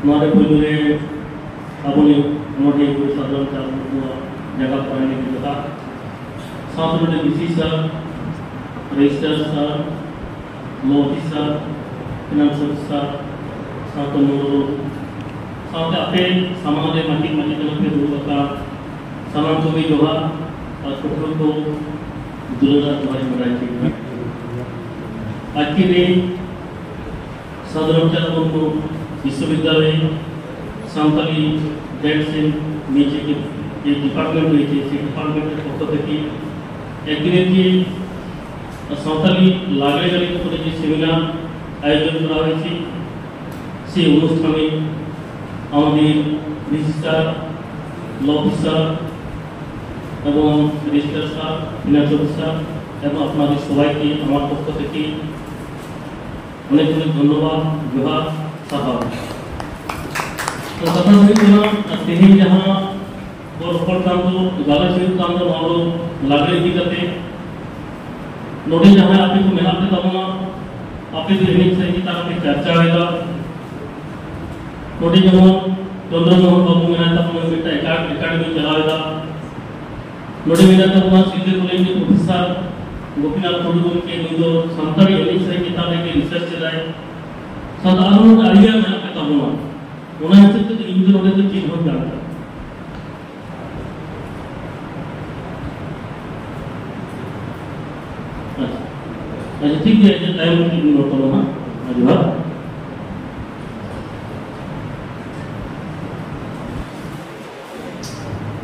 हमारे पूरे अपने मोटे को साधारण चालू को जगह पढ़ने की जगह साथ में DC sir registrar sir law officer finance officer साथ में साथ आपे समाज में माटी माटी जगह पे दो का सामान को भी जोहा और छोटों को दुलरा तुम्हारी मराई थी आज के दिन साधारण चालू को विश्वविद्यालय सान्ताली ग्रेड से नीचे के एक डिपार्टमेंट हुई थी इसी डिपार्टमेंट के पक्ष थी एक दिन की सान्ताली लागे गली को पूरे सेमिनार आयोजन करा हुई थी से अनुष्ठान में हमारे रजिस्ट्रार लॉ ऑफिसर एवं रजिस्ट्रार साहब फाइनेंस ऑफिसर एवं अपना सबाई की हमारे पक्ष थी अनेक अनेक धन्यवाद जोहार साहब तो कथा हुई ना तेहिन जहां दो रपड़ काम दो गाला से काम दो मारो लागले दी करते नोटे जहां आपे को मेहनत के तबना आपे जो इनिंग से की ताकि चर्चा होगा नोटे जहां चंद्रमोहन बाबू मेहनत तब बेटा एकेडमी चलावेगा नोटे मेहनत तब सीधे कॉलेज के प्रोफेसर गोपीनाथ टुडू के निदो संतारी इनिंग से किताब के रिसर्च चलाए साधारण आइडिया में आपे तबना उन्हें तो इन दोनों तो चीज हो जाता अच्छा ठीक है ये टाइम की नोट करो ना अजवा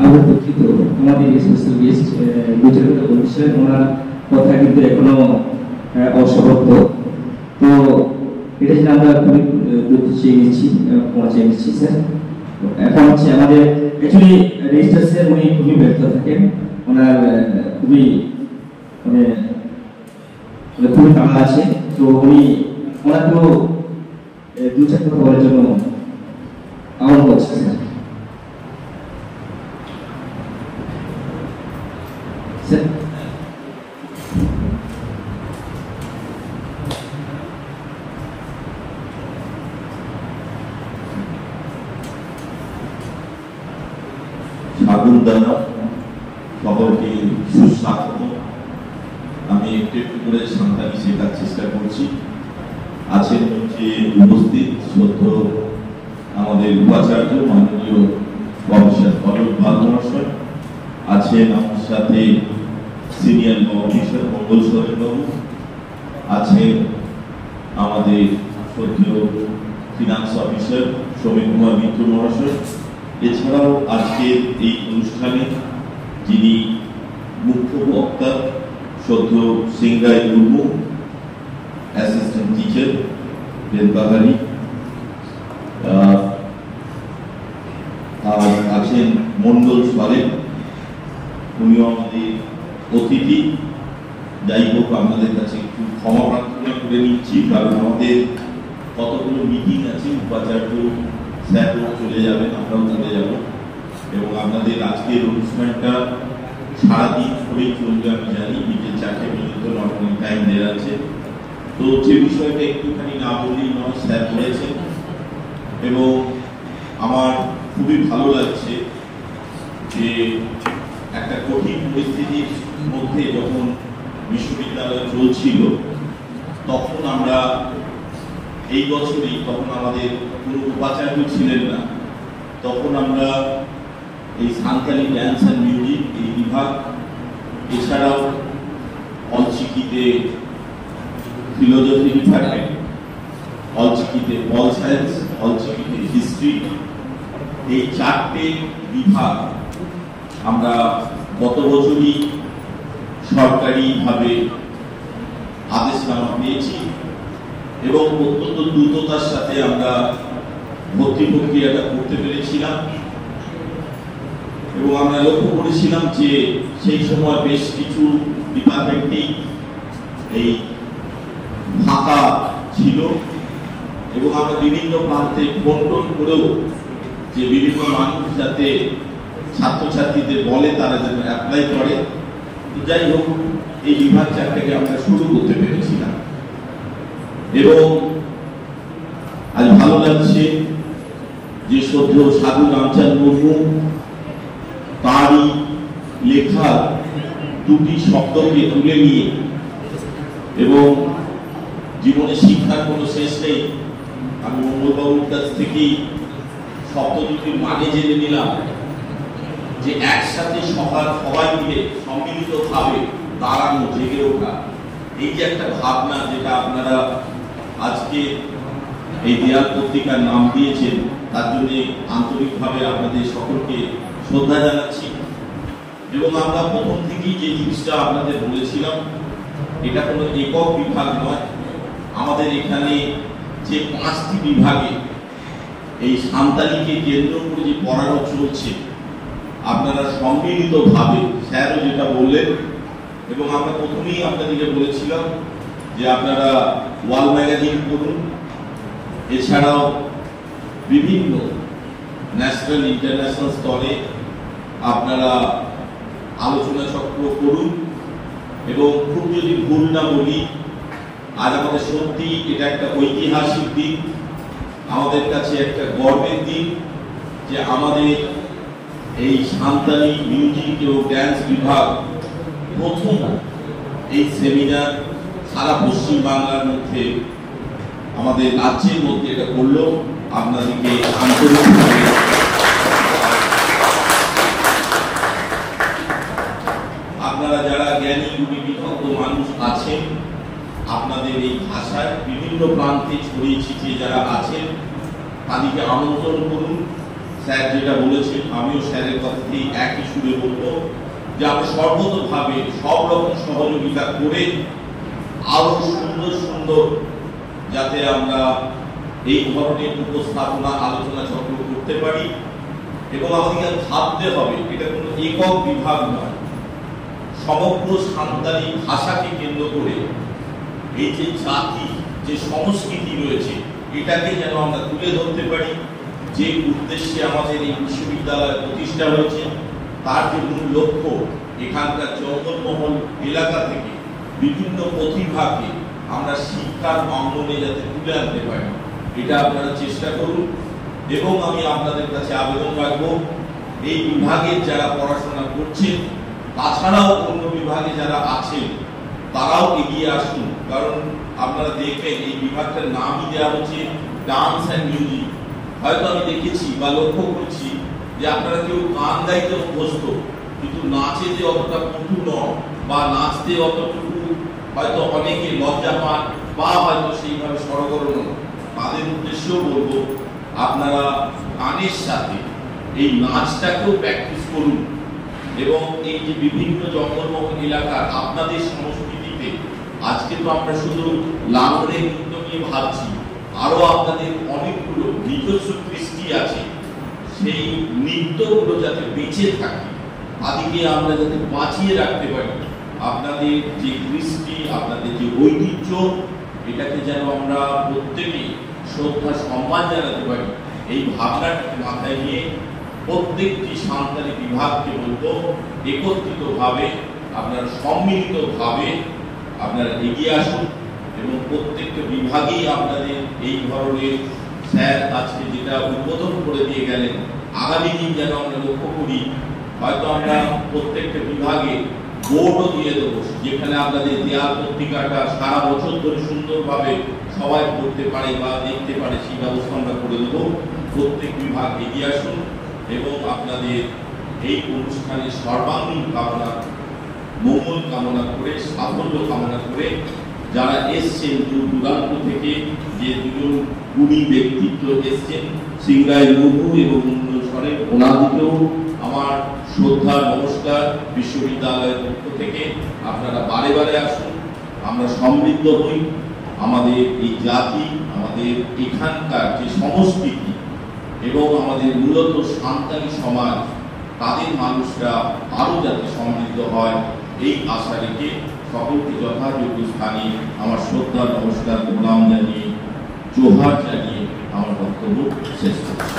আমরা দুঃখিত আমাদের এই সোশ্যাল গেস্ট বিচারিত বলছেন ওনার কথা কিন্তু এখনো অসমাপ্ত তো এটা যেন আমরা খুবই দুঃখ চেয়ে নিচ্ছি পৌঁছে নিচ্ছি স্যার এখন হচ্ছে আমাদের অ্যাকচুয়ালি রেজিস্ট্রার স্যার উনি খুবই ব্যস্ত থাকেন ওনার খুবই মানে খুবই কাম আছে তো উনি ওনাকেও দু চার কথা বলার জন্য আহ্বান করছি স্যার স্যার আগুনদানা সকলকে সুস্বাগত আমি একটু করে সান্তালি শেখার চেষ্টা করছি আছেন হচ্ছে উপস্থিত শ্রদ্ধেয় আমাদের উপাচার্য মাননীয় প্রফেসর অলোক পাল মহাশয় আছেন আমার সাথে সিনিয়র ল অফিসার মঙ্গল সরেন বাবু আছেন আমাদের শ্রদ্ধেয় ফিনান্স অফিসার সমীর কুমার মিত্র মহাশয় এছাড়াও আজকের এই অনুষ্ঠানে যিনি মুখ্য বক্তা শ্রদ্ধেয় সিংরাই মুর্মু অ্যাসিস্ট্যান্ট টিচার বেলবাহারি আর আছেন মন্ডল সালেম উনিও আমাদের অতিথি যাই হোক আপনাদের কাছে একটু ক্ষমা প্রার্থনা করে নিচ্ছি কারণ আমাদের কতগুলো মিটিং আছে উপাচার্য স্যারও চলে যাবেন আমরাও চলে যাব এবং আপনাদের আজকের অনুষ্ঠানটা সারাদিন ধরেই চলবে আমি জানি বিকেল 4টে পর্যন্ত নর্মালি টাইম দেওয়া আছে তো যে বিষয়টা একটুখানি না বললেই নয় স্যার বলেছেন এবং আমার খুবই ভালো লাগছে যে একটা কঠিন পরিস্থিতির মধ্যে যখন বিশ্ববিদ্যালয় চলছিল তখন আমরা এই বছরই তখন আমাদের কোনো উপাচার্য ছিলেন না তখন আমরা এই সান্তালি ড্যান্স অ্যান্ড মিউজিক এই বিভাগ এছাড়াও অলচিকিতে ফিলোজফি ডিপার্টমেন্ট অলচিকিতে পল সায়েন্স অলচিকিতে হিস্ট্রি এই 4টে বিভাগ আমরা গত বছরই সরকারিভাবে আদেশনামা পেয়েছি এবং অত্যন্ত দ্রুততার সাথে আমরা ভর্তি প্রক্রিয়াটা করতে পেরেছিলাম এবং আমরা লক্ষ্য করেছিলাম যে সেই সময় বেশ কিছু ডিপার্টমেন্টেই এই ফাঁকা ছিল এবং আমরা বিভিন্ন প্রান্তে ফোন করেও যে বিভিন্ন মানুষ যাতে ছাত্রছাত্রীদের বলে তারা যেন অ্যাপ্লাই করে যাই হোক এই বিভাগ 4টাকে আমরা শুরু করতে পেরেছিলাম এবং আজ ভালো লাগছে শ্রদ্ধেয় সাধু রামচাঁদ মুর্মু তারই লেখা দুটি শব্দকে তুলে নিয়ে, এবং জীবনে শিক্ষার কোনো শেষ নেই, আমি মঙ্গলবাবুর কাছ থেকেই শব্দ দুটির মানে জেনে নিলাম যে একসাথে সবাই মিলে সম্মিলিতভাবে দাঁড়ানো, জেগে ওঠা, এই যে একটা ভাবনা যেটা আপনারা আজকে এই দেয়াল পত্রিকার নাম দিয়েছেন, তার জন্য আন্তরিকভাবে আপনাদের সকলকে শ্রদ্ধা জানাচ্ছি। এবং আমরা প্রথম থেকেই যে জিনিসটা আপনাদের বলেছিলাম, এটা কোনো একক বিভাগ নয়, আমাদের এখানে যে 5টি বিভাগে এই সান্তালিকে কেন্দ্র করে যে পড়ানো চলছে, আপনারা সম্মিলিতভাবে স্যারও যেটা বললেন, এবং আমরা প্রথমেই আপনাদেরকে বলেছিলাম যে আপনারা ওয়াল ম্যাগাজিন পড়ুন, এছাড়াও বিভিন্ন ন্যাশনাল ইন্টারন্যাশনাল স্তরে আপনারা আলোচনা চক্র করুন। এবং খুব যদি ভুল না বলি, আজ আমাদের সত্যি এটা একটা ঐতিহাসিক দিন, আমাদের কাছে একটা গর্বের দিন যে আমাদের এই সান্তালি মিউজিক এবং ড্যান্স বিভাগ প্রথম এই সেমিনার সারা পশ্চিম বাংলার মধ্যে, আমাদের রাজ্যের মধ্যে এটা করলো। আপনাদেরকে আন্তরিকভাবে আপনারা যারা জ্ঞানী গুণী বিদগ্ধ মানুষ আছেন, আপনাদের এই ভাষায় বিভিন্ন প্রান্তে ছড়িয়ে ছিটিয়ে যারা আছেন, তাদেরকে আমন্ত্রণ করুন। স্যার যেটা বলেছেন, আমিও স্যারের কথাতেই একই সুরে বলবো যে আমরা সর্বতভাবে সব রকম সহযোগিতা করে আরো সুন্দর সুন্দর যাতে আমরা এই ধরনের উপস্থাপনা আলোচনা চক্র করতে পারি। এবং আমাদেরকে ভাবতে হবে এটা কোনো একক বিভাগ নয়, সমগ্র সান্তালি ভাষাকে কেন্দ্র করে এই যে জাতি, যে সংস্কৃতি রয়েছে, এটাকে যেন আমরা তুলে ধরতে পারি। যে উদ্দেশ্যে আমাদের এই বিশ্ববিদ্যালয় প্রতিষ্ঠা হয়েছে, তার যে মূল লক্ষ্য, এখানকার জঙ্গলমহল এলাকা থেকে বিভিন্ন প্রতিভাকে আমরা শিক্ষার অঙ্গনে যাতে তুলে আনতে পারি, এটা আপনারা চেষ্টা করুন। এবং আমি আপনাদের কাছে আবেদন রাখবো, এই বিভাগের যারা পড়াশোনা করছেন, তাছাড়াও অন্য বিভাগে যারা আছেন, তারাও এগিয়ে আসুন। কারণ আপনারা দেখবেন এই বিভাগটার নামই দেওয়া হচ্ছে ডান্স অ্যান্ড মিউজিক। হয়তো আমি দেখেছি বা লক্ষ্য করছি যে আপনারা কেউ গান গাইতে অভ্যস্ত, কিন্তু নাচে যে অতটা পটু নন বা নাচতে অতটুকু হয়তো অনেকে লজ্জা পান বা হয়তো সেইভাবে সরগরম নন, তাদের উদ্দেশ্যেও বলবো আপনারা গানের সাথে এই নাচটাকেও প্র্যাকটিস করুন। এবং এই যে বিভিন্ন জঙ্গলমহল এলাকার আপনাদের সংস্কৃতিতে, আজকে তো আমরা শুধু লাঙ্গলের নৃত্য নিয়ে ভাবছি, আরো আপনাদের অনেকগুলো নিজস্ব কৃষ্টি আছে, সেই নৃত্যগুলো যাতে বেঁচে থাকে, তাদেরকে আমরা যাতে বাঁচিয়ে রাখতে পারি। আপনাদের যে কৃষ্টি, আপনাদের যে ঐতিহ্য, এটাকে যেন আমরা প্রত্যেকে শ্রদ্ধা সম্মান জানাতে পারি, এই ভাবনাটাকে মাথায় নিয়ে প্রত্যেকটি সান্তালি বিভাগকে বলবো একত্রিতভাবে, আপনারা সম্মিলিতভাবে আপনারা এগিয়ে আসুন। এবং প্রত্যেকটা বিভাগেই আপনাদের এই ধরনের স্যার আজকে যেটা উদ্বোধন করে দিয়ে গেলেন, আগামী দিন যেন আমরা লক্ষ্য করি, হয়তো আমরা প্রত্যেকটা বিভাগে বোর্ডও দিয়ে দেবো, যেখানে আপনাদের দেয়াল পত্রিকাটা সারা বছর ধরে সুন্দরভাবে সবাই পড়তে পারে বা দেখতে পারে, সেই ব্যবস্থা আমরা করে দেবো। প্রত্যেক বিভাগ এগিয়ে আসুন এবং আপনাদের এই অনুষ্ঠানের সর্বাঙ্গীন কামনা, মঙ্গল কামনা করে, সাফল্য কামনা করে, যারা এসছেন দূর দূরান্ত থেকে, যে দুজন গুণী ব্যক্তিত্ব এসছেন, সিংরায় মুর্মু এবং মন্ডল সরেন, ওনাদিকেও আমার শ্রদ্ধা নমস্কার বিশ্ববিদ্যালয়ের পক্ষ থেকে। আপনারা বারে বারে আসুন, আমরা সমৃদ্ধ হই। আমাদের এই জাতি, আমাদের এখানকার যে সংস্কৃতি এবং আমাদের মূলত সান্তালি সমাজ, তাদের মানুষরা আরো যাতে সমৃদ্ধ হয়, এই আশা রেখে সকলকে যথাযোগ্য স্থানে আমার শ্রদ্ধা নমস্কার প্রণাম জানিয়ে, জোহার জানিয়ে আমার বক্তব্য শেষ করছি।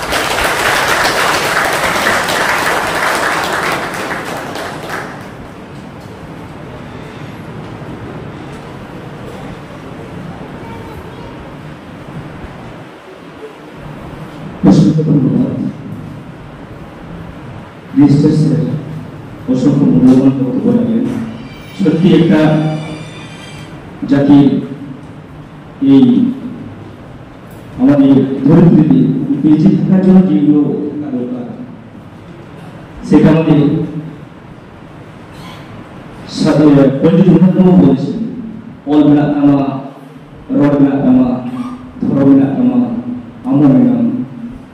প্রশ্ন ধন্যবাদ। রেজিস্ট্রার স্যার অসংখ্য মূল্যবান বক্তব্য রাখলেন। সত্যি একটা জাতির এই আমাদের ধরিত্রীতে বেঁচে থাকার জন্য যেগুলো দরকার সেটা আমাদের পণ্ডিত রবীন্দ্রনাথ বলেছেন, অল মেলা তামা, রড মেলা তামা, ধর মেলা তামা, আমরা মেলাম।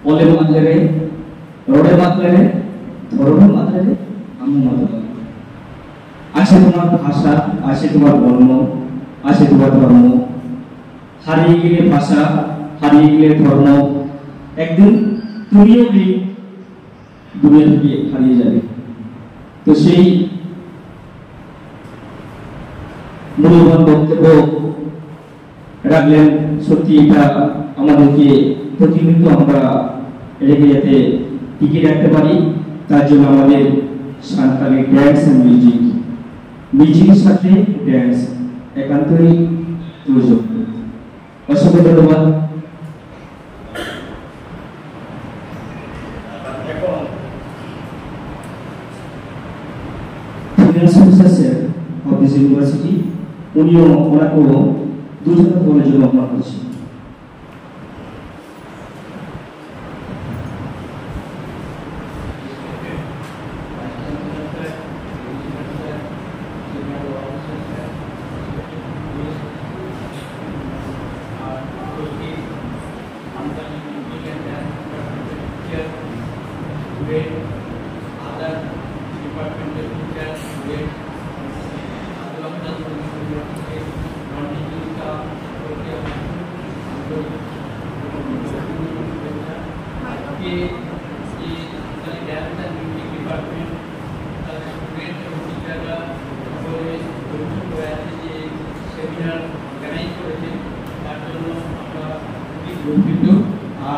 অলে মাতলে রে, রডে মাতলে রে, ধরমে মাতলে রে, আমরা মাতলাম। আছে তোমার ভাষা, আছে তোমার বর্ণ, আছে তোমার ধর্ম। হারিয়ে গেলে ভাষা, হারিয়ে গেলে ধর্ম, একদিন তুমিও এই দুনিয়া থেকে হারিয়ে যাবে। তো সেই মূল্যবান বক্তব্য রাখলেন। সত্যি এটা আমাদেরকে প্রতিনিয়ত আমরা রেখে যাতে টিকে রাখতে পারি, তার জন্য আমাদের সাঁওতালি ড্যান্স অ্যান্ড মিউজিক, মিউজিকের সাথে ড্যান্স একান্তই প্রয়োজন। অসংখ্য ধন্যবাদ। Professor of this university, উনিও ওনাকেও দুজনের বলে জন্য আহ্বান করছি।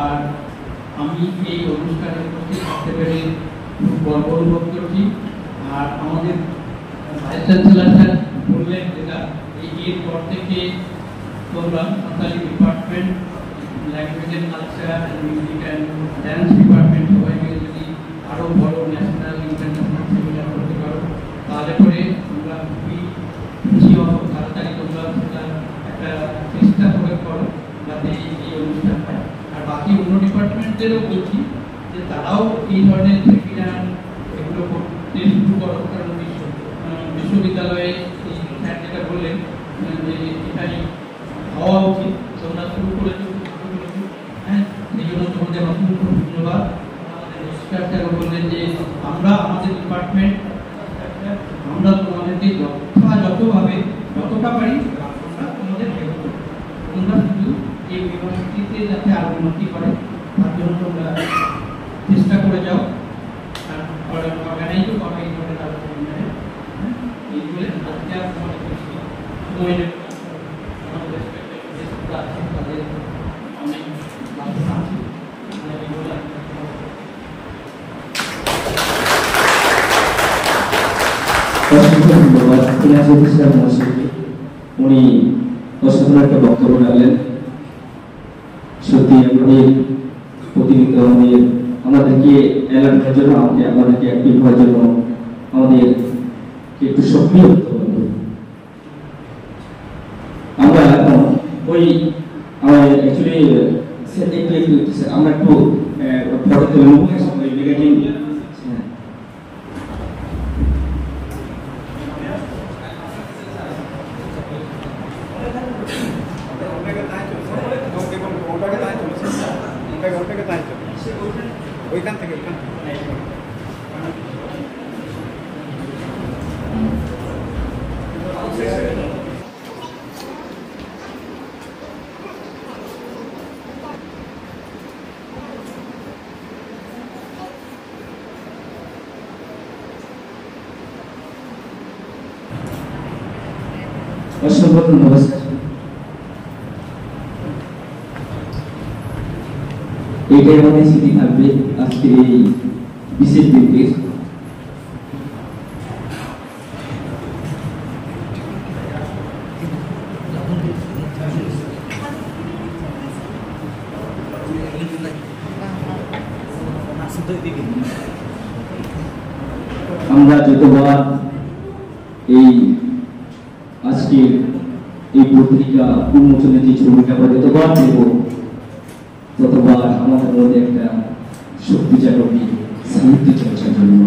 আর আমি এই অনুষ্ঠানে উপস্থিত থাকতে পেরে খুব গর্ব অনুভব করছি। আর আমাদের ভাইস চ্যান্সেলর স্যার বললেন যেটা এর পর থেকে তোমরা Santali department, language and culture and music and dance department সবাই মিলে যদি আরও বড় ন্যাশনাল ইন্টারন্যাশনাল সেমিনার করতে পারো, তাহলে করে তোমরা খুবই খুশি হবো। তাড়াতাড়ি তোমরা সেটা একটা চেষ্টা করে করো যাতে এই অনুষ্ঠানটা। আর বাকি অন্য ডিপার্টমেন্টদেরও বলছি যে তারাও এই ধরনের সেমিনার এগুলো করতে শুরু করো, কারণ বিশ্ববিদ্যালয়ে এই স্যার যেটা বললেন যে এটাই হওয়া উচিত, তোমরা শুরু করেছো। হ্যাঁ, এই জন্য তোমাদের অসংখ্য ধন্যবাদ। আমাদের রেজিস্ট্রার স্যারও বললেন যে আমরা আমাদের ডিপার্টমেন্ট আমরা তোমাদেরকে যথাযথভাবে যতটা পারি আমরা তোমাদের হেল্প করব। তোমরা শুধু এই ইউনিভার্সিটিতে যাতে আরো উন্নতি করে তার জন্য তোমরা চেষ্টা করে যাও। আর অর্গানাইজও করবে এই ধরনের আরো সেমিনারে। এই বলে আজকে তোমাদের খুশি সময় নেব। আমাদের রেজিস্ট্রার আছেন, তাদের অনেক বাসন আছে, এই বলে অসংখ্য ধন্যবাদ ফিনান্স অফিসার মহাশয়কে। উনি অসাধারণ একটা বক্তব্য রাখলেন। সত্যি আমাদের প্রতিনিয়ত আমাদেরকে অ্যালার্ট হওয়ার জন্য, আমাদেরকে অ্যাক্টিভ হওয়ার জন্য আমাদেরকে একটু সক্রিয় হতে হবে। আমরা এখন ওই অ্যাকচুয়ালি আমরা একটু ফটো তুলে নেবো রিগার্ডিং ওইখান থেকে অসংখ্য ধন্যবাদ স্যার। এইটাই আমাদের স্মৃতি থাকবে আজকের এই বিশেষ দিনটির। আমরা যতবার এই আজকের এই পত্রিকা উন্মোচনের যে ছবিটা আমরা যতবার দেব ততবার আমাদের মধ্যে একটা শক্তি জাগবে সাহিত্য চর্চার জন্য।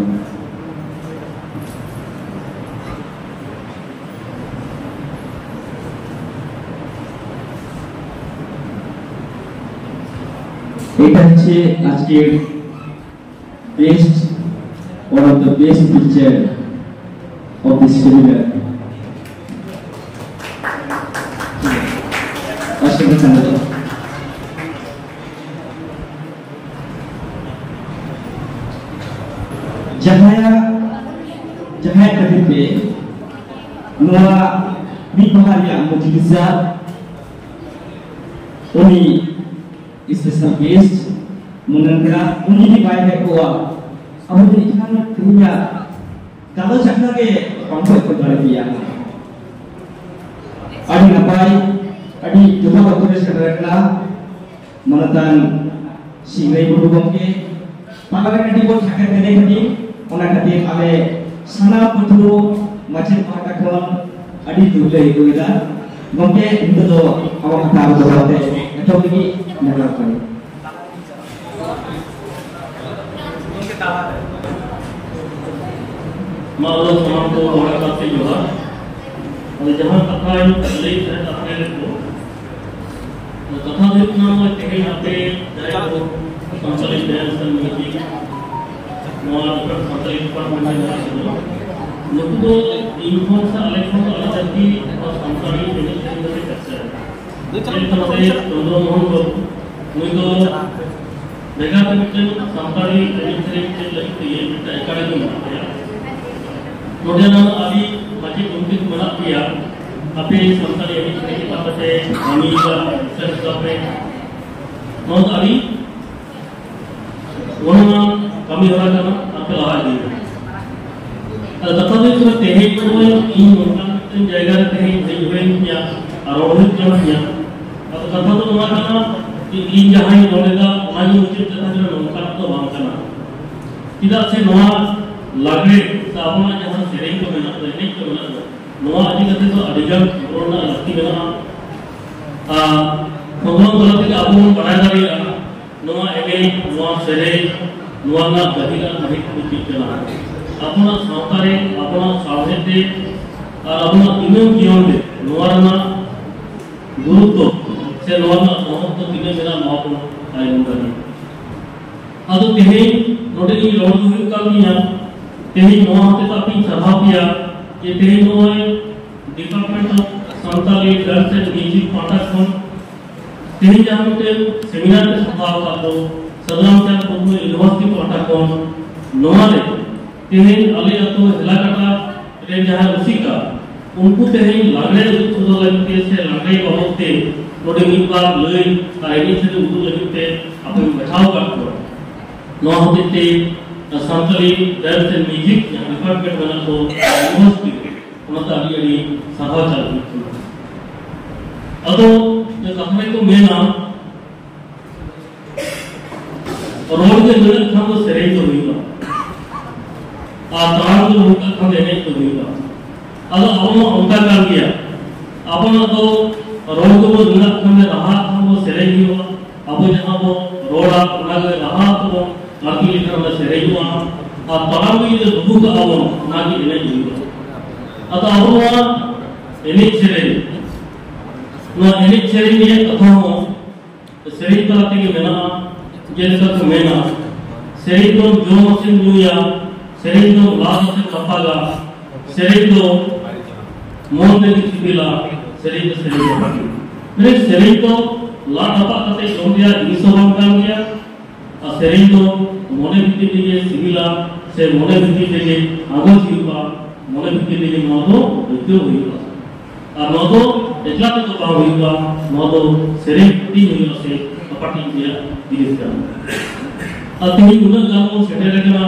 এটা হচ্ছে আজকের best one of the best picture of this seminar. Jahaya kadipe Noa Mipahaya Mujibisa Uni special guest Munandra Uni di Baik Koa আমাদের এখানে পুরিয়া কালো চাকরাকে কমপ্লিট করতে পারিয়া আদি নাপাই আদি জমা করে সেটাকলা মনতান সিংরাই বড় গমকে পাগলা কাটি বল থাকে দেনে কাটি ওনা কাটি আলে সানা পথু মাছের পাটা কোন আদি দুলে দুইলা গমকে ইন্দো তো আবার কথা বলতে এত কি নেলা করে मालो समाज को हमारे पास से जोड़ा और जहाँ कथा ले है अपने को कथा देखना है कहीं यहाँ पे जाए तो संचालित डांस म्यूजिक नॉन पर संचालित पर मुझे ना सुनो लोग तो इन्फॉर्म से अलग जाती और संचालित डांस से कैसे एक तरह से दोनों को मुझे तो देखा तो मित्र संचालित डांस से लगती है मित्र एकाडेमी में नोडियाना अभी मजे उनके बना किया अपने संस्थान ये भी की बात है हामी का सेंटर में नोट अभी वहाँ कमी हो रहा था आपके लाभ दी तब तो तेहे तो इन उनका जायगा रहते हैं नहीं हुए क्या आरोहित क्या किया अब तब तो वहाँ का कि इन जहाँ ही नोडेगा वहाँ ही उचित जगह जो नौका तो वहाँ का ना किधर से नोआ लागे साबुन जहाँ सेरेंग को मिला तो इन्हें को मिला नोआ आदि करते तो अधिकतर कोरोना लगती मिला भगवान गलती का आबून बनाया जा रही है नोआ एगे नोआ सेरे नोआ ना गतिका नहीं कुछ चला अपना सावतारे अपना सावधे और अपना इन्हें जीवन दे नोआ ना गुरुत्व से नोआ ना महत्व तीनों मेरा महत्व आये होगा आदो तेहे नोटे की लोड हुई कामिया तेही नोआ होते तो अपनी सभा किया ये तेही नोआ department of Santali dance and music partner तेही जहाँ पे सेमिनार के सभा का तो सदराम से आपको यूनिवर्सिटी पार्टनर नोआ ले तेही अली तो हिलाकटा रे जहाँ उसी का उनको तेही लागले सुधर लगते से लागले बहुत ते नोटे मिलबार लई आईडी से उनको लगते अपने बैठाव करते नोआ होते ते संताली डांस एंड म्यूजिक यहाँ डिपार्टमेंट बना तो यूनिवर्सिटी उनका अभी सभा चालू थी अतो जो कथाएं को मेना रोड के मिले था वो सेरेंग तो हुई था तार को उनका था देने तो हुई था अतो अपन उनका काम किया अपन तो रोड को वो मिला था में रहा था वो सेरेंग ही हुआ अब जहाँ वो रोड आप लगे रहा तो वो आगे लिखा में सेरेंग हुआ तार को ये रुबु का आवो ना की इन्हें हुई अतो अब वो इन्हें सेरेंग ना इन्हें सेरेंग ये कथा हो सेरेंग तो आते कि मेना जैसा तो मेना सेरेंग तो जो मशीन जुया सेरेंग तो लाभ से कपागा सेरेंग तो मोन में किबिला सेरेंग तो मेरे सेरेंग तो लाभ apa kata India disorang kan dia सेरेंग तो मोने बिती दिए सिबिला से मोने बिती दिए आगो जीवा मोने बिती दिए मोनो बिती हुआ नोदो एटला तो बाव हुआ नोदो सेरेंग बिती हुआ से कपाटी दिया दिसका अतही उन गामो सेटे लगना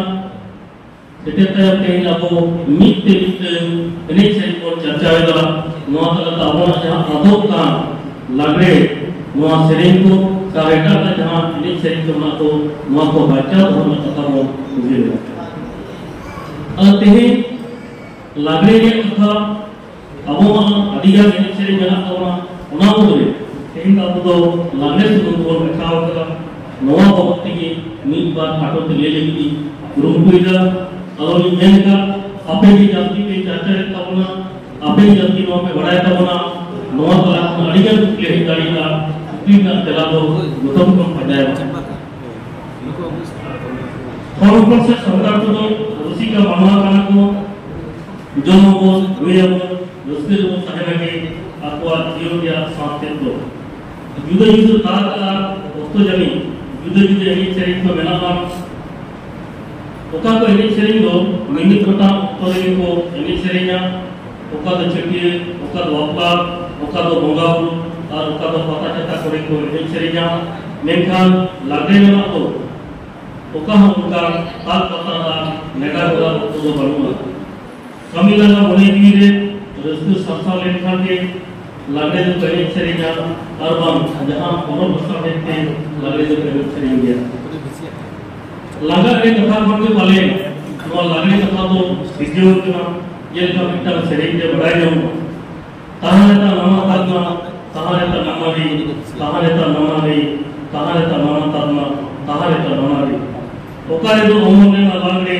सेटे तय के अबो मिते एने से को चर्चा वेला नोआ तक ताबो जहां अदो का लागरे ᱱᱚᱣᱟ ᱥᱮᱨᱮᱧ ᱠᱚ ᱥᱟᱶ ᱮᱴᱟᱜ ᱡᱟᱦᱟᱸ ᱮᱱᱮᱡ ᱥᱮᱨᱮᱧ ᱠᱚ ᱢᱮᱱᱟᱜ ᱠᱚ ᱱᱚᱣᱟ ᱠᱚ ᱵᱟᱧᱪᱟᱣ ᱫᱚᱦᱚ ᱨᱮᱱᱟᱜ ᱠᱟᱛᱷᱟ ᱵᱚᱱ ᱩᱭᱦᱟᱹᱨᱟ ᱟᱨ ᱛᱮᱦᱮᱧ ᱞᱟᱜᱽᱲᱮ ᱨᱮᱭᱟᱜ ᱠᱟᱛᱷᱟ ᱟᱵᱚ ᱢᱟ ᱟᱹᱰᱤᱜᱟᱱ ᱮᱱᱮᱡ ᱥᱮᱨᱮᱧ ᱢᱮᱱᱟᱜ ᱛᱟᱵᱚᱱᱟ ᱚᱱᱟ ᱢᱩᱫᱽᱨᱮ ᱛᱮᱦᱮᱧ ᱟᱵᱚ ᱫᱚ ᱞᱟᱜᱽᱲᱮ ᱥᱩᱢᱩᱝ ᱵᱚᱱ ᱢᱮᱴᱟᱣ ᱠᱟᱫᱟ ᱱᱚᱣᱟ ᱵᱟᱵᱚᱫ ᱛᱮᱜᱮ ᱢᱤᱫ ᱵᱟᱨ ᱠᱷᱟᱴᱚ ᱛᱮ ᱞᱟᱹᱭ ᱞᱟᱹᱜᱤᱫ ᱤᱧ ᱠᱩᱨᱩᱢᱩᱴᱩᱭᱮᱫᱟ ᱟᱫᱚᱧ ᱢᱮᱱ ᱠᱟᱜ ᱟᱯᱮ ᱜᱮ ᱡᱟᱹᱥᱛᱤ ᱯᱮ ᱪᱟᱨᱪᱟᱭᱮᱫ ᱛᱟᱵᱚᱱᱟ ᱟᱯᱮ ᱡᱟᱹᱥᱛᱤ ᱱᱚᱣᱟ ᱯᱮ ᱵᱟᱲᱟᱭ ᱛᱟᱵᱚᱱᱟ ᱱᱚᱣᱟ ᱛᱟᱞᱟ ᱠᱷᱚᱱ ᱟᱹᱰᱤᱜᱟᱱ ᱠᱩᱠᱞᱤ ᱦᱮᱡ ᱫᱟᱲᱮᱭᱟᱜᱼᱟ ᱠᱩᱠᱞᱤ ᱨᱮᱱᱟᱜ ᱛᱮᱞᱟ ᱫᱚ ᱡᱚᱛᱚ ᱠᱷᱚᱱ ᱯᱟᱸᱡᱟᱭᱟ ᱦᱚᱲ ᱦᱚᱯᱚᱱ ᱥᱮ ᱥᱟᱱᱛᱟᱲ ᱠᱚᱫᱚ ᱨᱩᱥᱤᱠᱟ ᱢᱟᱱᱣᱟ ᱠᱟᱱᱟ ᱠᱚ ᱡᱚᱢᱟᱵᱚᱱ ᱧᱩᱭᱟᱵᱚᱱ ᱨᱟᱹᱥᱠᱟᱹ ᱨᱮᱵᱚᱱ ᱛᱟᱦᱮᱱᱟ ᱜᱮ ᱟᱠᱚᱣᱟᱜ ᱡᱤᱭᱚᱱ ᱨᱮᱭᱟᱜ ᱥᱟᱶᱛᱮ ᱫᱚ ᱡᱩᱫᱟᱹ ᱡᱩᱫᱟᱹ ᱛᱟᱠ ᱟᱨ ᱚᱠᱛᱚ ᱡᱟᱹᱱᱤᱡ ᱡᱩᱫᱟᱹ ᱡᱩᱫᱟᱹ ᱮᱱᱮᱡ ᱥᱮᱨᱮᱧ ᱠᱚ ᱢᱮᱱᱟᱜᱼᱟ ᱚᱠᱟ ᱠᱚ ᱮᱱᱮᱡ ᱥᱮᱨᱮᱧ ᱫᱚ ᱢᱤᱢᱤᱫ ᱜᱚᱴᱟᱝ ᱚᱠᱛᱚ ᱨᱮᱜᱮ ᱠᱚ ᱮᱱᱮᱡ ᱥᱮᱨᱮᱧᱟ ᱚᱠᱟ ᱫᱚ ᱪᱷᱟᱹᱴᱭᱟᱹᱨ ᱚᱠᱟ ᱫᱚ ᱵᱟᱯᱞᱟ ᱚᱠᱟ ᱫᱚ ᱵᱚᱸᱜᱟ ᱵᱩᱨᱩ ᱟᱨ ᱚᱠᱟ ᱫᱚ ᱯᱟᱛᱟ ᱪᱷᱟᱛᱟ ᱠᱚᱨᱮ ᱠᱚ ᱮᱱᱮᱡ ᱥᱮᱨᱮᱧᱟ ᱢᱮᱱᱠᱷᱟन ᱞᱟᱜᱽᱲᱮ ᱨᱮᱱᱟᱜ ᱫᱚ ᱚᱠᱟ ᱦᱚᱸ ᱚᱱᱠᱟ ᱛᱟᱞ ᱯᱟᱛᱟ ᱟᱨ ᱱᱮᱰᱟ ᱜᱚᱫᱟ ᱚᱠᱛᱚ ᱫᱚ ᱵᱟᱹᱱᱩᱜᱼᱟ ᱠᱟᱹᱢᱤ ᱞᱟᱸᱜᱟ ᱢᱚᱱᱮ ᱡᱤᱣᱤ ᱨᱮ ᱨᱟᱹᱥᱠᱟᱹ ᱥᱟᱨᱥᱟᱣ ᱞᱮᱱᱠᱷᱟᱱ ᱜᱮ ᱞᱟᱜᱽᱲᱮ ᱫᱚ ᱮᱱᱮᱡ ᱥᱮᱨᱮᱧᱟ ᱟᱨ ᱵᱟᱝ ᱡᱟᱦᱟᱸ ᱯᱚᱨᱚᱵᱽ ᱵᱷᱟᱥᱟ ᱦᱮᱡᱛᱮ ᱞᱟᱜᱽᱲᱮ ᱫᱚ ᱮᱱᱮᱡ ᱥᱮᱨᱮᱧ ᱜᱮᱭᱟ ᱞᱟᱜᱟ ᱨᱮ ᱠᱟᱛᱷᱟ ᱠᱷᱚᱱ ᱜᱮ ᱯᱟᱞᱮ ᱱᱚᱣᱟ ᱞᱟᱜᱽᱲᱮ ᱠᱟᱛᱷᱟ ᱫᱚ ᱥᱤᱨᱡᱟᱹᱣ ᱠᱟᱱᱟ ᱡᱮᱞᱮᱠᱟ ᱢᱤᱫᱴᱟᱝ ᱥᱮᱨᱮᱧ ᱨᱮ ᱵᱟᱲᱟᱭ ᱧᱟᱢᱚᱜᱼᱟ ᱛᱟᱦᱟᱨᱮᱛᱟ ᱱᱟᱢᱟ ᱛᱟᱫᱢᱟ ᱛᱟᱦᱟᱨᱮᱛᱟ ᱱᱟᱢᱟᱨᱤ ᱛᱟᱦᱟᱨᱮᱛᱟ ᱱᱟᱢᱟᱨᱤ ᱛᱟᱦᱟᱨᱮᱛᱟ ᱱᱟᱢᱟ ᱛᱟᱫᱢᱟ ᱛᱟᱦᱟᱨᱮᱛᱟ ᱱᱟᱢᱟᱨᱤ ᱚᱠᱟᱨᱮ ᱫᱚ ᱚᱢᱚᱱ ᱞᱮᱱᱟ ᱞᱟᱜᱽᱲᱮ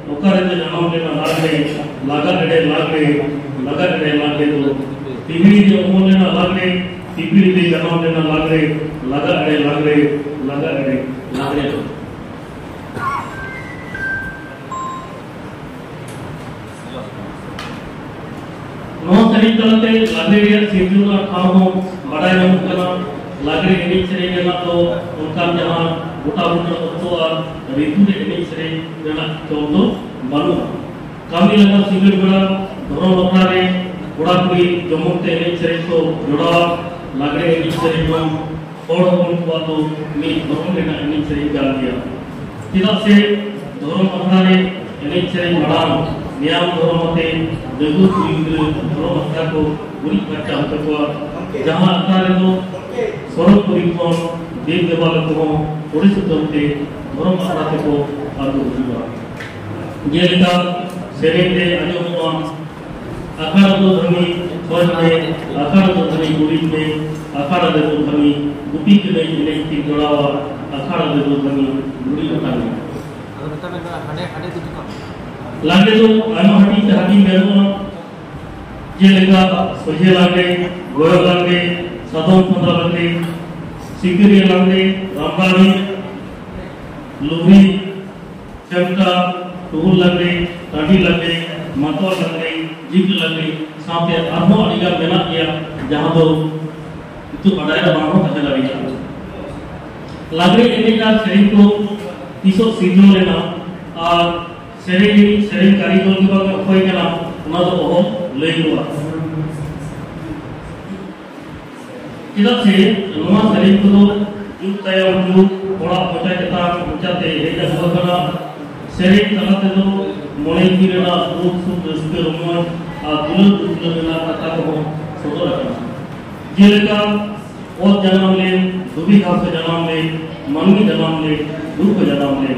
ᱚᱠᱟᱨᱮ ᱫᱚ ᱡᱟᱱᱟᱢ ᱞᱮᱱᱟ ᱞᱟᱜᱽᱲᱮ ᱞᱟᱜᱟ ᱮᱲᱮ ᱞᱟᱜᱽᱲᱮ ᱫᱚ ᱛᱤᱵᱤᱲᱤ ᱨᱮ ᱚᱢᱚᱱ ᱞᱮᱱᱟ ᱞᱟᱜᱽᱲᱮ ᱛᱤᱵᱤᱲᱤ ᱨᱮ ᱡᱟᱱᱟᱢ ᱞᱮᱱᱟ ᱞᱟᱜᱽᱲᱮ ᱞᱟᱜᱟ ᱮᱲᱮ ᱞᱟᱜᱽᱲᱮ ᱫᱚ नौ सरी तलते लागे रिया सिद्धू का ठाव हो बड़ा जम कना लागे एनेज सेरे जना तो उनका जहां गोटा गोटा तो ऋतु रे एनेज सेरे जना तो बानु कामी लगा सिगरेट बड़ा धरो लखा रे गोड़ा कुड़ी जमते एनेज सेरे तो जोड़ा लागे एनेज सेरे जो और होन को तो मी धरो लेना एनेज सेरे गाल दिया तिला से धरो लखा रे एनेज सेरे बड़ा नियम धरो मते जगु कुड़ी धरो लखा को बुरी बच्चा को जहां अकारे तो सोरक परिकोण देव देवाल को ओडिस तोते धर्म आराते को आदो हुआ जेलका सेरेंदे अजोमा अखाड़ा तो धर्मी फौज में अखाड़ा तो धर्मी गुड़ी में अखाड़ा दे तो धर्मी गुपी के लिए इन्हें की जोड़ावा अखाड़ा दे तो धर्मी गुड़ी उठा में लागे तो आनो हटी से हटी में जेलका सोजे लागे गोयो लागे साधन पंद्रह लागे सिकरी लागे रामबाड़ी लुभी चमटा टूल लागे टाडी लागे मातो लागे जिग लागे साथे आरो अडिगा मेना गया जहां दो इतु बडाय बानो कथे लागे लागे एनेका सेरिंग को तीसो सिद्धो लेना और सेरिंग कारीगर के बारे में कोई कना उना तो ओहो लैलुआ किदा से नवा सेरिंग को जुग तयम जुग थोड़ा पचा कता पचाते हेजा होगना सेरिंग तलाते तो मोने की रेना दुख सुख रस्ते रोमन आ दुल दुल रेना कथा को सदर रखना जेलका और जन्म ले दुबी घास से जन्म ले मनमी जन्म ले दुख जन्म ले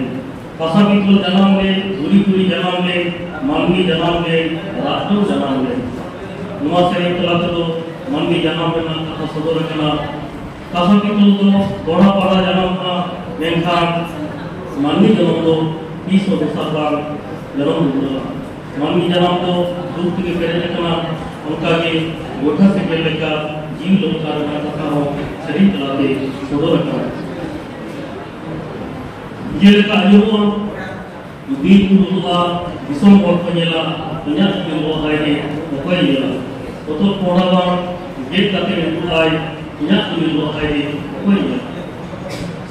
पासा बिकल जन्म ले दूरी दूरी जन्म ले मनमी जन्म ले राष्ट्र जन्म ले नवा सेरिंग तलाते तो मनमी जन्म लेना कथा सदर रखना पासा बिकल तो गोड़ा पाड़ा जन्म ना मेनखान मनमी जन्म तो 30 वर्ष बाद जन्म हुआ मनमी जन्म तो दुख के पेरे लेना उनका के गोठा से पेरे लेकर जीव लोका रखना कथा हो शरीर तलाते सदर रखना ये लेकर अजुआ बीर कुरुआ दिसों और पनेला दुनिया के लोग आए हैं वो कोई नहीं तो थोड़ा बार ये करते हैं आए दुनिया के लोग आए हैं वो कोई नहीं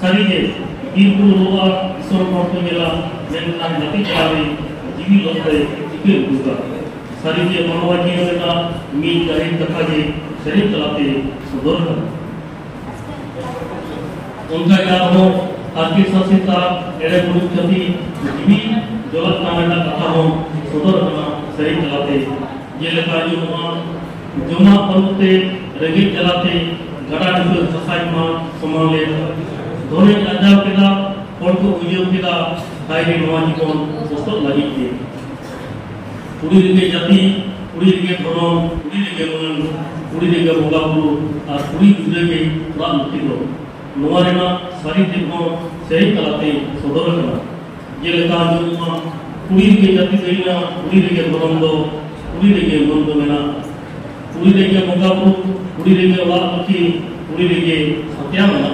सारी ये बीर कुरुआ दिसों और पनेला मेरे नाम नती चाहे जीवी लोग आए इके रुका सारी ये मनोवाजी है ना मी जाहिर कथा जे शरीर चलाते सुधर कर उनका क्या हो आर्थिक संस्था एरे पुरुष क्षति जीवी जगत नामेला कथा हो सुधर करना शरीर चलाते ये लेखा जुमा जुमा पलते रगे चलाते गड़ा निकल फसाई मा समाले धोने आजाव केदा और को उयो केदा हाईवे नवा जीवन दोस्तों लगी थी कुड़ी रिगे जाति कुड़ी रिगे धर्म कुड़ी रिगे मन कुड़ी रिगे बोगा बुरु और कुड़ी जुड़े के रात मुक्ति लो नवा रेना सारी दिनों सही तलाते सदर करना ये लेता जो कुड़ी रिगे जाति सहीना कुड़ी रिगे धर्म दो कुड़ी रिगे मन दो मेना कुड़ी रिगे बोगा बुरु कुड़ी रिगे रात मुक्ति कुड़ी रिगे सत्या मेना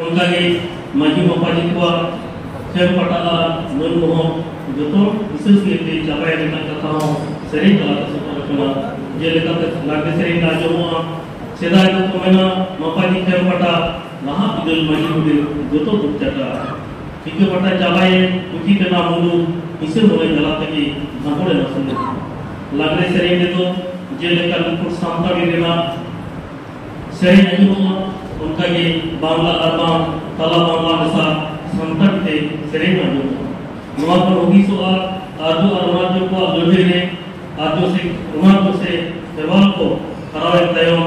उनका के माजी मपाजी को खेल पटाला मन को जो विशेष के चापाया लेना कथा हो सही कला का सफर करना ये लेकर लागते सही ना जो सेदाय को मैंने मपाजी खेल पटा लहा बिदल माजी उड़े जो तो दुख चटा ठीक है पटा चापाए उठी के नाम मुलु इसे बोले जलाते कि नकोड़े न सुने लागते सही ने तो ये लेकर कुछ सामता भी देना सही नहीं हो उनका ये बांग्ला अरबान तला बांग्ला के साथ संकट थे सही ना जो नवा पर होगी सवाल आजो अरुणाचल को लड़े ने आजो से अरुणाचल से देवाल को करावे तयम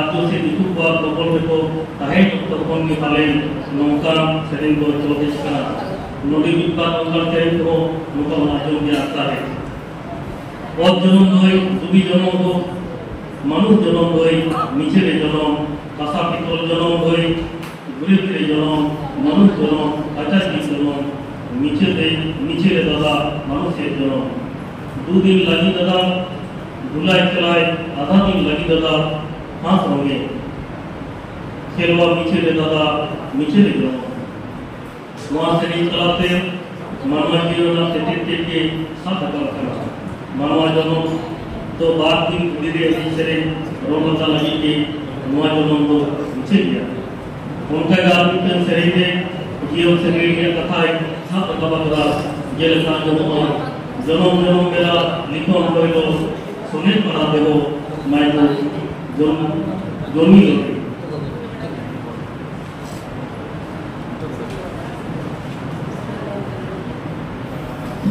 आजो से दिखु को बबल को ताहे तो कौन के पाले नौका सेरिंग को चलते करा नोडी बिपा नौका सेरिंग को नौका आजो के आता है और जन्म होई दुबी जन्म हो मनुष्य जन्म होई नीचे रे जन्म कासा पितल जन्म होई गुरे रे जन्म मनुष्य जन्म आचार की जन्म नीचे रे दादा मनुष्य जन्म 2 दिन लगी दादा भुलाए चलाए आधा दिन लगी दादा हाथ होंगे खेलवा नीचे रे दादा नीचे रे जन्म वहाँ से नहीं चलाते मानवा जीवन से के साथ करना मानवा जन्म तो बात दिन धीरे धीरे रोमता लगी कि नवा जन्म तो नीचे गया उनका गाल में सही में जीवन से मिलने कथा है साथ कबरा ये लेखा जन्म मेरा लिखो कोई लो सुने पढ़ा देवो मैं तो जोनी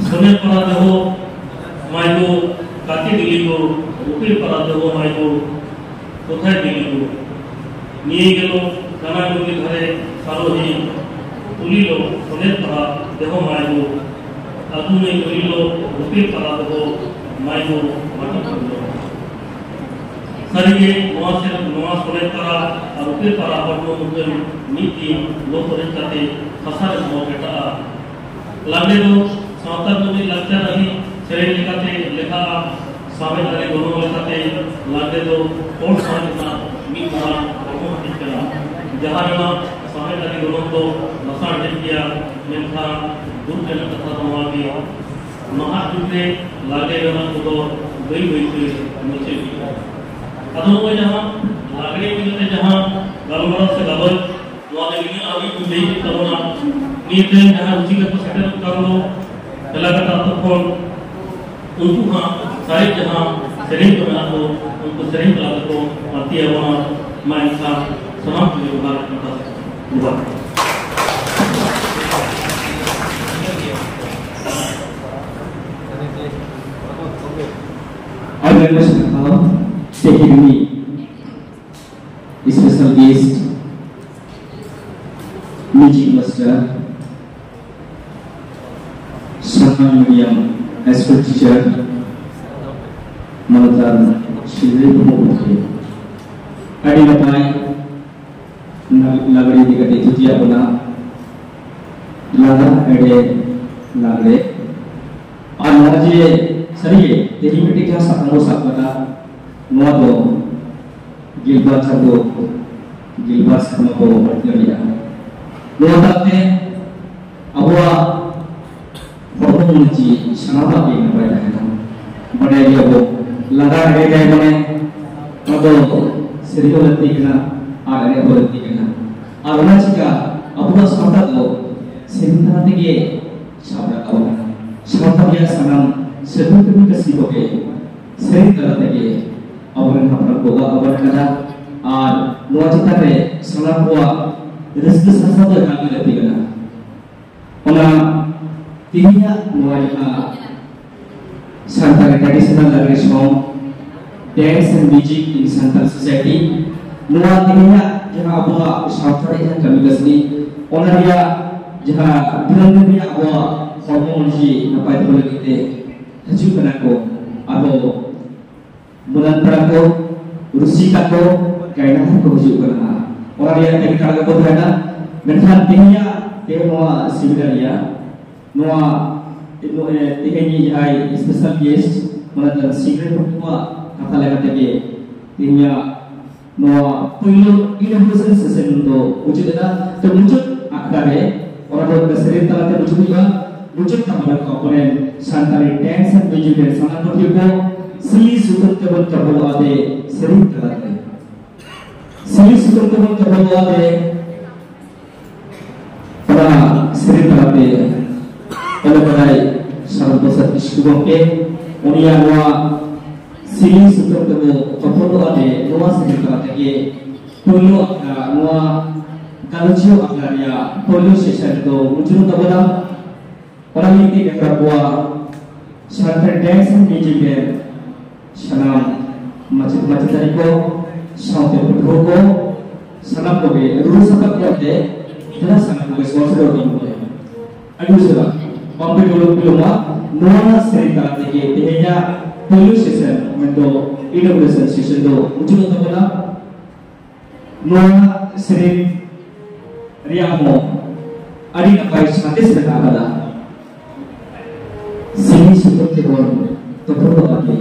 सुने पढ़ा देवो मैं तो काटी दिली को रुपये पढ़ा देवो मैं तो कोথায় दिली को নিয়ে গেল কানাগুলি ঘরে সারোজি তুলিল সোনের পড়া দেহ মাইগো আগুনে গলিল রূপে পড়া দেহ মাইগো মাটি তুলিল সারিয়ে নোয়া সোনের পড়া আর রূপে পড়া বর্ণ মুদ্রের নীতি লোকের সাথে ফসার বেটা লাগে তো সাঁওতাল যদি লাগতে রাখি সেরে লেখাতে লেখা সামনে দাঁড়িয়ে গণ লেখাতে লাগে তো কোন সামনে মিট মারা जहाँ ना समय लगे दोनों तो नसार टेकिया मेंथा दूर जाने कथा समागी महाजुटे लागे ना तो गई से नीचे अदो वो जहाँ लागे भी जहाँ गलमरा से गबल वाले भी अभी कुछ नहीं करना नीचे जहाँ उसी के कुछ सेटल कर लो पहला कथा तो कौन उनको हाँ सारे जहाँ शरीर को बना दो उनको शरीर बना दो आती है वहाँ मैं इंसान समाप्त हुए भारत माता हुआ I would like to now taking me special guest music master Sanam Medium expert teacher Manotar Shri Pumukhi Adi Napai Lagari di kati tuti apuna laga ede lagre और नवाजे सरिये तेरी मिट्टी क्या साकनो साकना नवा दो गिलबार साको गिलबार साकनो को लड़िया नवा ताते अबुआ फोटो मुंची सनाता भी न पड़े है ना बड़े ये वो लगा है क्या बने तो सरियो लगती है ना आगे बोलती है ना और उन्हें चिका अबुआ साता तो सेंटर तक साबरा कौन साता बिया सनम sebelum kita siapa sering terjadi orang hampa boga orang kada আর নোয়াজিতাতে সানা পোয়া রেসকে সাসাদো কামি লেতে গনা ওনা তিনিয়া নোয়াজিতা Santara traditional Lagre song dance and music in Santara society Nuwa tingnya jika abuah sahabat yang kami kasih, orang dia jika bilang dia abuah hormon si apa itu boleh kita hasil kenako, atau bulan perako, rusi kako, kaya nak kau hasil kenapa? Orang dia yang kalau kau berada, menhan tingnya dia nuwa sebenarnya, nuwa tinggi jahai special guest, mana secret pertua kata lagi tadi, tingnya Noa punya innovation session untuk wujud ada terwujud akarnya orang orang sering telah terwujud juga wujud tambahan komponen santari dance and music dan sangat bertiga sili sutur tebal tebal ade sering telah sili sutur tebal tebal ade pada sering telah pada pada salah satu isu ke unia noa sili sutur tebal tebal ade noa sering telah Polo noa kalcio akarya polo session to wujud tabala orang ini dekat buah santri dance and music band sanam macam tadi ko sampai berdoa sanam ko be rule sahabat yang deh jelas sangat ko suara doa ini aduh sudah sampai dulu belum noa sering kali tehnya polo session mendo innovation session to wujud tabala noa sering riamo adi napai santis berkata sini seperti orang terperlu ada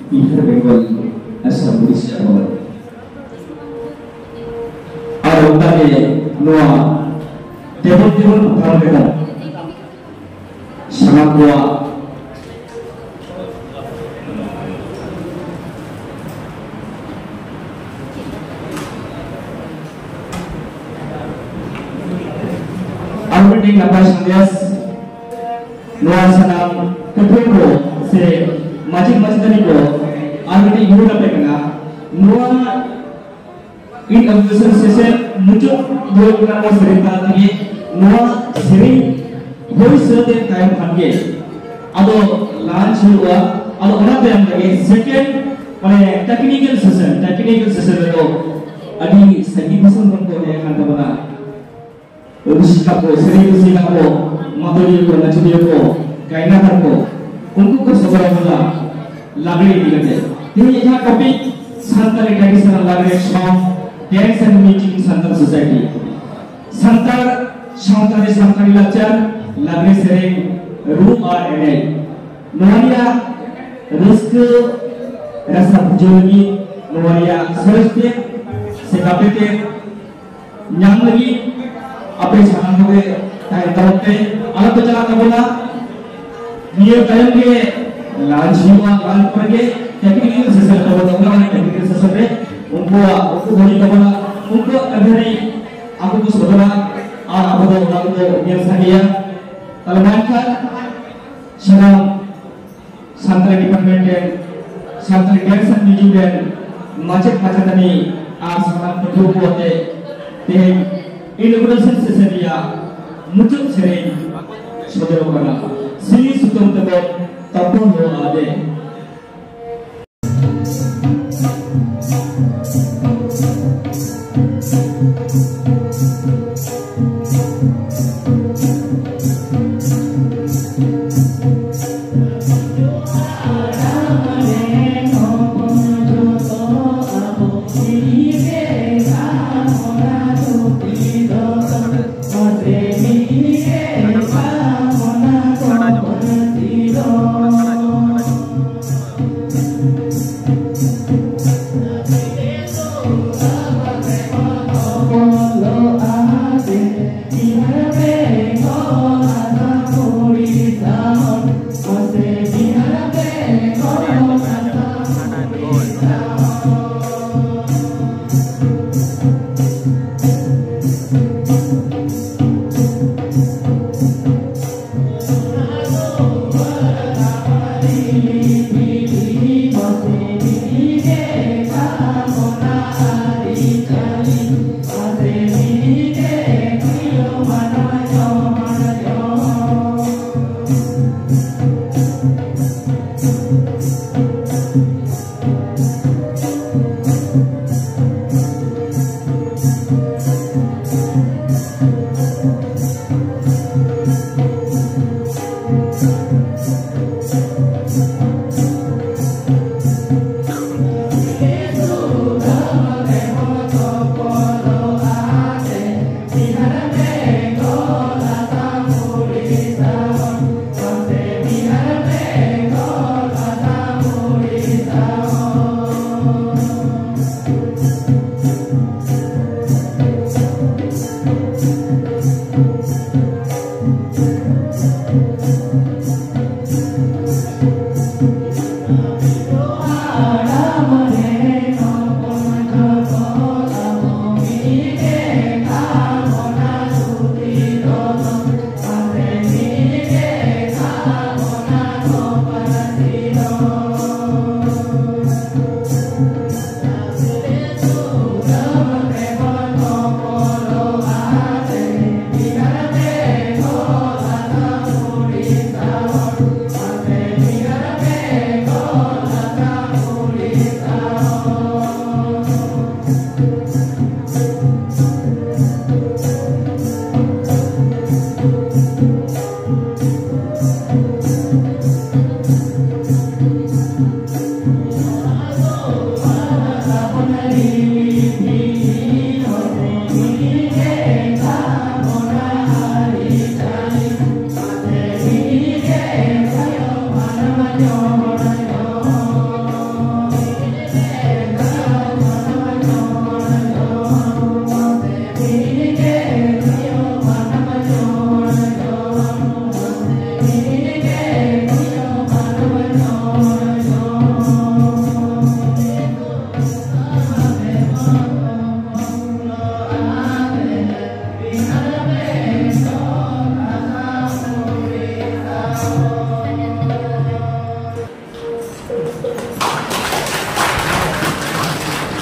Bihar Bengal asal Malaysia orang ada tadi noa tebal perang mereka sangat kuat Alberti kapal sandias noa sanam kepuko se macam tadi ko already ibu dapat kena noa in observation session muncul dua bulan sering tadi noa sering voice serta time panggil ado launch huआ ado orang yang lagi second pada technical session itu adi segi pasal pun dia akan tahu Usikap ko, sering usikap ko, maturi ko, nachuri ko, kainakan ko, unku ko sebarang mula lagri dilate. Ini yang topik Santari traditional lagri song, dance and music in Santal society. Santari lacar, lagri sering room or area. Nuania risk rasa bujurgi, nuania selesai, sekapete, nyang lagi. Apa yang sangat mudah, saya tahu alat berjalan kamulah, dia kaya ke lanjima lan pergi, teknik sesuatu kamu tahu teknik sesuatu, untuk hari kamulah, untuk hari aku tu saudara, aku tu orang tu yang saya, kalau macam sekarang santri department dan santri dance and music dan macam tadi, sekarang betul buatnya, innovation session ya muncul sering saudara kena sini sutung tebal tapun doa ade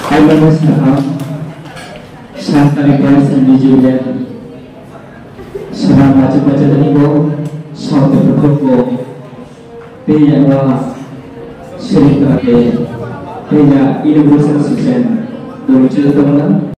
Aibana saham Santari Boys and New Zealand Sama baca-baca dari go Sauti berkoko Penya wa Sering terade Penya Universal Season Dulu cerita teman